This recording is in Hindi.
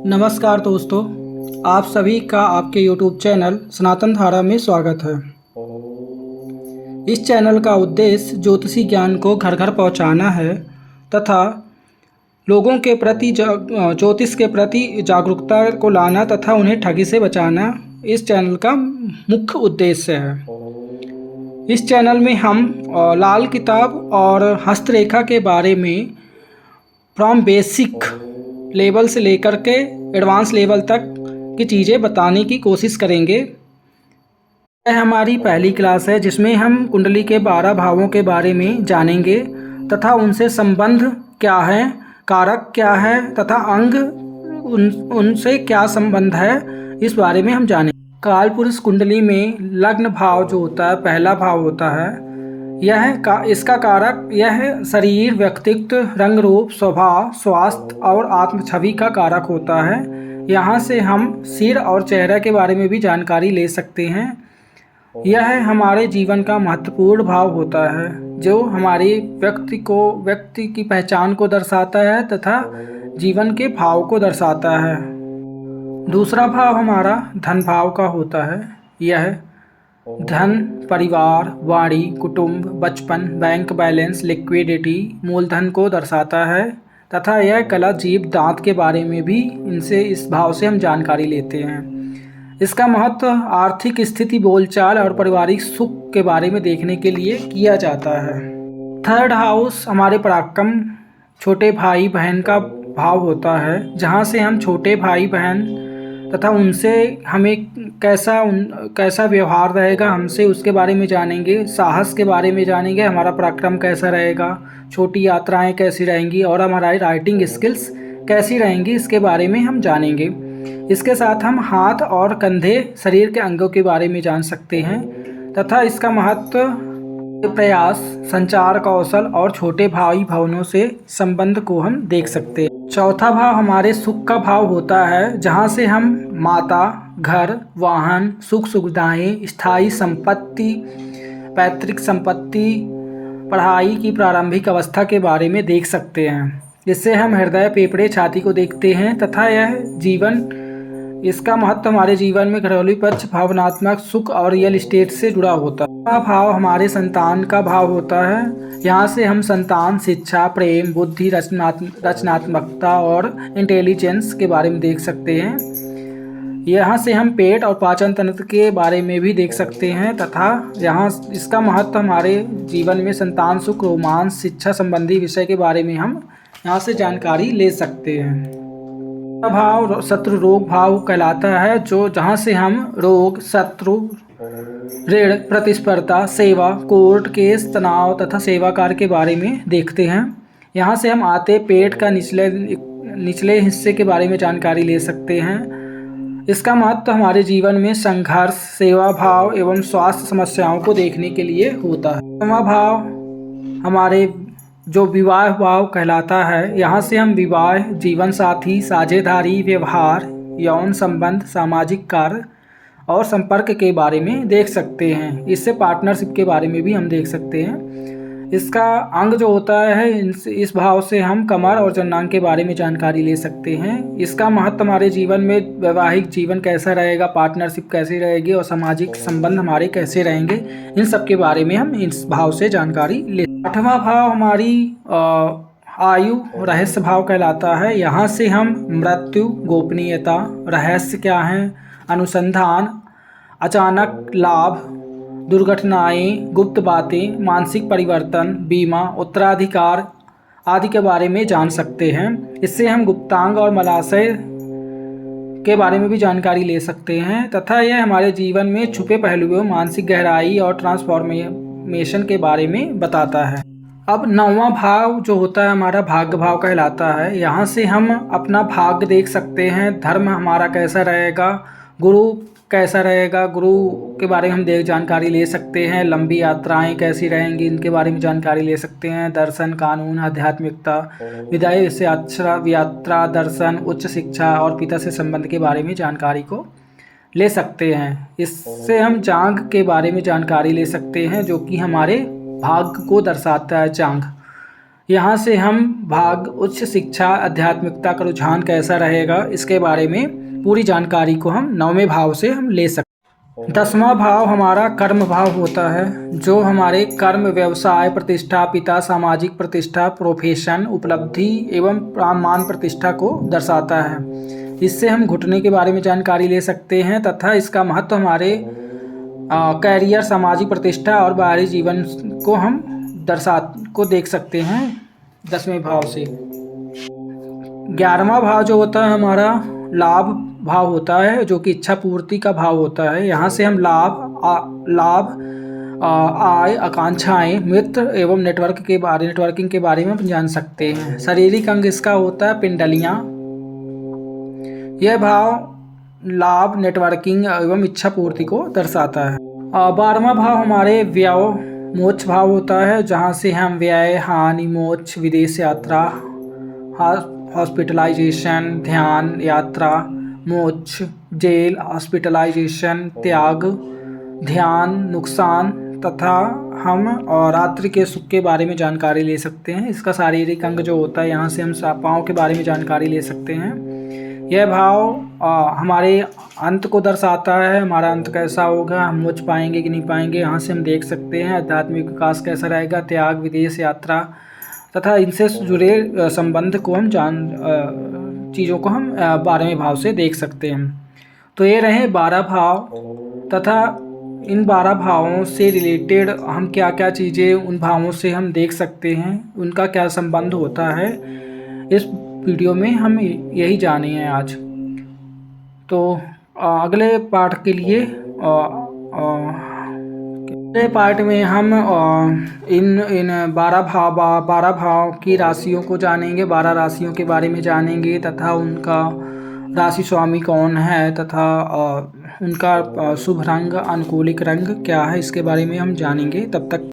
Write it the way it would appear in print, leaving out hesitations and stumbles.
नमस्कार दोस्तों, आप सभी का आपके YouTube चैनल सनातन धारा में स्वागत है। इस चैनल का उद्देश्य ज्योतिषी ज्ञान को घर घर पहुंचाना है तथा लोगों के प्रति ज्योतिष के प्रति जागरूकता को लाना तथा उन्हें ठगी से बचाना इस चैनल का मुख्य उद्देश्य है। इस चैनल में हम लाल किताब और हस्तरेखा के बारे में फ्रॉम बेसिक लेवल से लेकर के एडवांस लेवल तक की चीज़ें बताने की कोशिश करेंगे। यह हमारी पहली क्लास है जिसमें हम कुंडली के 12 भावों के बारे में जानेंगे तथा उनसे संबंध क्या है, कारक क्या है तथा अंग उनसे क्या संबंध है, इस बारे में हम जानेंगे। कालपुरुष कुंडली में लग्न भाव जो होता है, पहला भाव होता है, इसका कारक यह शरीर, व्यक्तित्व, रंग रूप, स्वभाव, स्वास्थ्य और आत्म छवि का कारक होता है। यहाँ से हम सिर और चेहरे के बारे में भी जानकारी ले सकते हैं। यह हमारे जीवन का महत्वपूर्ण भाव होता है जो हमारे व्यक्ति की पहचान को दर्शाता है तथा जीवन के भाव को दर्शाता है। दूसरा भाव हमारा धन भाव का होता है। यह धन, परिवार, वाणी, कुटुंब, बचपन, बैंक बैलेंस, लिक्विडिटी, मूलधन को दर्शाता है तथा यह कला, जीभ, दांत के बारे में भी इस भाव से हम जानकारी लेते हैं। इसका महत्व आर्थिक स्थिति, बोलचाल और पारिवारिक सुख के बारे में देखने के लिए किया जाता है। थर्ड हाउस हमारे पराक्रम, छोटे भाई बहन का भाव होता है, जहाँ से हम छोटे भाई बहन तथा उनसे हमें कैसा व्यवहार रहेगा, हमसे उसके बारे में जानेंगे। साहस के बारे में जानेंगे, हमारा पराक्रम कैसा रहेगा, छोटी यात्राएं कैसी रहेंगी और हमारी राइटिंग स्किल्स कैसी रहेंगी, इसके बारे में हम जानेंगे। इसके साथ हम हाथ और कंधे, शरीर के अंगों के बारे में जान सकते हैं तथा इसका महत्व, प्रयास, संचार कौशल और छोटे भाई बहनों से संबंध को हम देख सकते हैं। चौथा भाव हमारे सुख का भाव होता है, जहाँ से हम माता, घर, वाहन, सुख सुविधाएं, स्थायी संपत्ति, पैतृक संपत्ति, पढ़ाई की प्रारंभिक अवस्था के बारे में देख सकते हैं। इससे हम हृदय, फेफड़े, छाती को देखते हैं तथा इसका महत्व हमारे जीवन में घरेलू पक्ष, भावनात्मक सुख और रियल एस्टेट से जुड़ा होता है। यह भाव हमारे संतान का भाव होता है। यहाँ से हम संतान, शिक्षा, प्रेम, बुद्धि, रचनात्मकता और इंटेलिजेंस के बारे में देख सकते हैं। यहाँ से हम पेट और पाचन तंत्र के बारे में भी देख सकते हैं तथा इसका महत्व हमारे जीवन में संतान सुख, रोमांस, शिक्षा संबंधी विषय के बारे में हम यहाँ से जानकारी ले सकते हैं। भाव शत्रु रोग भाव कहलाता है, जहाँ से हम रोग, शत्रु, ऋण, प्रतिस्पर्धा, सेवा, कोर्ट केस, तनाव तथा सेवा कार्य के बारे में देखते हैं। यहाँ से हम आते पेट का निचले हिस्से के बारे में जानकारी ले सकते हैं। इसका महत्व हमारे जीवन में संघर्ष, सेवा भाव एवं स्वास्थ्य समस्याओं को देखने के लिए होता है। समा भाव हमारे जो विवाह भाव कहलाता है, यहाँ से हम विवाह, जीवन साथी, साझेदारी, व्यवहार, यौन संबंध, सामाजिक कार्य और संपर्क के बारे में देख सकते हैं। इससे पार्टनरशिप के बारे में भी हम देख सकते हैं। इसका अंग जो होता है, इस भाव से हम कमर और जननांग के बारे में जानकारी ले सकते हैं। इसका महत्व हमारे जीवन में वैवाहिक जीवन कैसा रहेगा, पार्टनरशिप कैसी रहेगी और सामाजिक संबंध हमारे कैसे रहेंगे, इन सब के बारे में हम इस भाव से जानकारी ले। आठवां भाव हमारी आयु रहस्य भाव कहलाता है। यहाँ से हम मृत्यु, गोपनीयता, रहस्य क्या है, अनुसंधान, अचानक लाभ, दुर्घटनाएं, गुप्त बातें, मानसिक परिवर्तन, बीमा, उत्तराधिकार आदि के बारे में जान सकते हैं। इससे हम गुप्तांग और मलाशय के बारे में भी जानकारी ले सकते हैं तथा यह हमारे जीवन में छुपे पहलुओं, मानसिक गहराई और ट्रांसफॉर्मेशन के बारे में बताता है। अब 9वां भाव जो होता है हमारा भाग्य भाव कहलाता है। यहाँ से हम अपना भाग्य देख सकते हैं, धर्म हमारा कैसा रहेगा, गुरु कैसा रहेगा, गुरु के बारे में हम जानकारी ले सकते हैं। लंबी यात्राएं कैसी रहेंगी, इनके बारे में जानकारी ले सकते हैं। दर्शन, कानून, आध्यात्मिकता, विदाई से यात्रा, दर्शन, उच्च शिक्षा और पिता से संबंध के बारे में जानकारी को ले सकते हैं। इससे हम जांघ के बारे में जानकारी ले सकते हैं, जो कि हमारे भाग्य को दर्शाता है। जांघ यहाँ से हम भाग उच्च शिक्षा आध्यात्मिकता का रुझान कैसा रहेगा इसके बारे में पूरी जानकारी को हम 9वें भाव से हम ले सकते हैं। 10वां भाव हमारा कर्म भाव होता है, जो हमारे कर्म, व्यवसाय, प्रतिष्ठा, पिता, सामाजिक प्रतिष्ठा, प्रोफेशन, उपलब्धि एवं मान प्रतिष्ठा को दर्शाता है। इससे हम घुटने के बारे में जानकारी ले सकते हैं तथा इसका महत्व हमारे कैरियर, सामाजिक प्रतिष्ठा और बाहरी जीवन को हम देख सकते हैं 10वें भाव से। 11वां भाव जो होता है हमारा लाभ भाव होता है, जो कि इच्छा पूर्ति का भाव होता है। यहाँ से हम लाभ, आय, आकांक्षाएं, मित्र एवं नेटवर्किंग के बारे में हम जान सकते हैं। शारीरिक अंग इसका होता है पिंडलियाँ। यह भाव लाभ, नेटवर्किंग एवं इच्छा पूर्ति को दर्शाता है। 12वां भाव हमारे व्यय मोक्ष भाव होता है, जहाँ से हम व्यय, हानि, मोक्ष, विदेश यात्रा, हॉस्पिटलाइजेशन, ध्यान, यात्रा, मोक्ष, जेल, हॉस्पिटलाइजेशन, त्याग, ध्यान, नुकसान तथा हम और रात्रि के सुख के बारे में जानकारी ले सकते हैं। इसका शारीरिक अंग जो होता है, यहाँ से हम पाँव के बारे में जानकारी ले सकते हैं। यह भाव हमारे अंत को दर्शाता है, हमारा अंत कैसा होगा, हम मोक्ष पाएंगे कि नहीं पाएंगे, यहाँ से हम देख सकते हैं। आध्यात्मिक विकास कैसा रहेगा, त्याग, विदेश यात्रा तथा इनसे जुड़े संबंध को हम चीज़ों को हम 12वें भाव से देख सकते हैं। तो ये रहे 12 भाव तथा इन 12 भावों से रिलेटेड हम क्या क्या चीज़ें उन भावों से हम देख सकते हैं, उनका क्या संबंध होता है, इस वीडियो में हम यही जाने हैं आज। तो अगले पार्ट के लिए अगले पार्ट में हम इन 12 भाव की राशियों को जानेंगे, 12 राशियों के बारे में जानेंगे तथा उनका राशि स्वामी कौन है तथा उनका शुभ रंग, अनुकूलिक रंग क्या है, इसके बारे में हम जानेंगे। तब तक